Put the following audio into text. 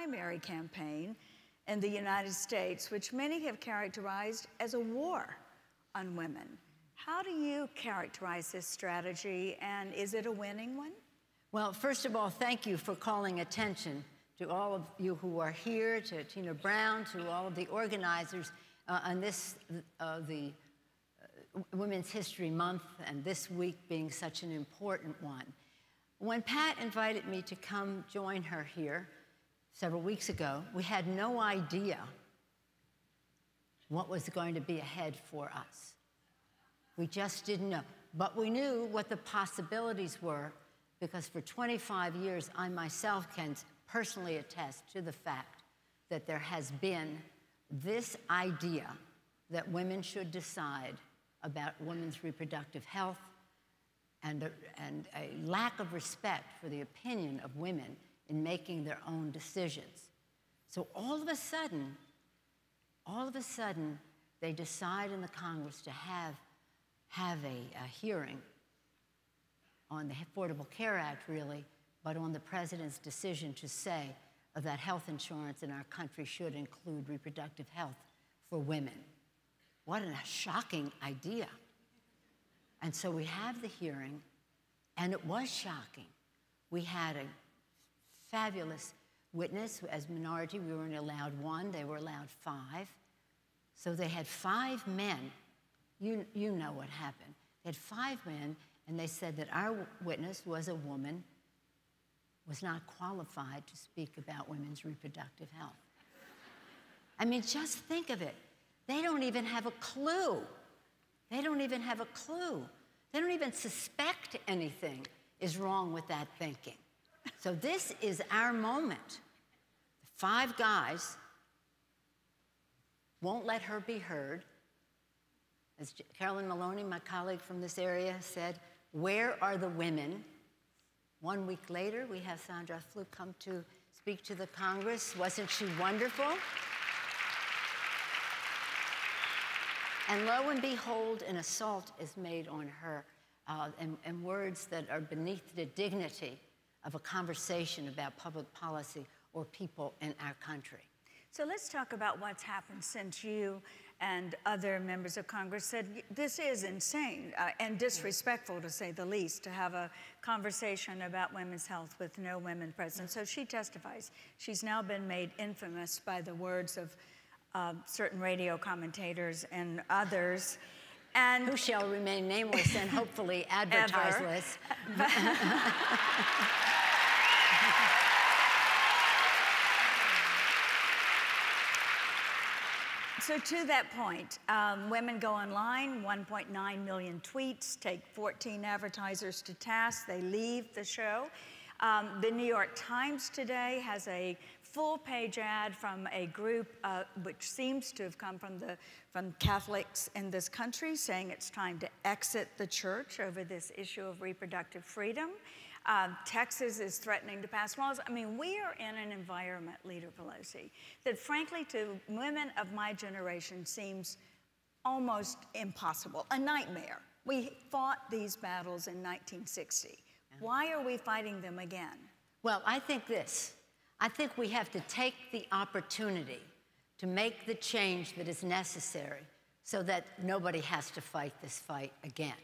primary campaign in the United States, which many have characterized as a war on women. How do you characterize this strategy, and is it a winning one? Well, first of all, thank you for calling attention to all of you who are here, to Tina Brown, to all of the organizers on this, the Women's History Month, and this week being such an important one. When Pat invited me to come join her here several weeks ago, we had no idea what was going to be ahead for us. We just didn't know. But we knew what the possibilities were, because for 25 years, I myself can personally attest to the fact that there has been this idea that women should decide about women's reproductive health, and a lack of respect for the opinion of women in making their own decisions. So all of a sudden, they decide in the Congress to have a hearing on the Affordable Care Act, really, but on the president's decision to say that health insurance in our country should include reproductive health for women. What a shocking idea. And so we have the hearing, and it was shocking. We had a fabulous witness. As minority, we weren't allowed one, they were allowed 5. So they had 5 men. You know what happened. They had 5 men, and they said that our witness was a woman, was not qualified to speak about women's reproductive health. I mean, just think of it. They don't even have a clue. They don't even have a clue. They don't even suspect anything is wrong with that thinking. So this is our moment. 5 guys won't let her be heard. As Carolyn Maloney, my colleague from this area, said, where are the women? 1 week later, we have Sandra Fluke come to speak to the Congress. Wasn't she wonderful? And lo and behold, an assault is made on her, and words that are beneath the dignity of a conversation about public policy or people in our country. So let's talk about what's happened since you and other members of Congress said this is insane and disrespectful, to say the least, to have a conversation about women's health with no women present. So she testifies. She's now been made infamous by the words of certain radio commentators and others. And who shall remain nameless and hopefully advertiseless. So to that point, women go online, 1.9 million tweets, take 14 advertisers to task, they leave the show. The New York Times today has a full-page ad from a group which seems to have come from Catholics in this country, saying it's time to exit the church over this issue of reproductive freedom. Texas is threatening to pass laws. I mean, we are in an environment, Leader Pelosi, that frankly to women of my generation seems almost impossible, a nightmare. We fought these battles in 1960. Why are we fighting them again? Well, I think this. I think we have to take the opportunity to make the change that is necessary so that nobody has to fight this fight again.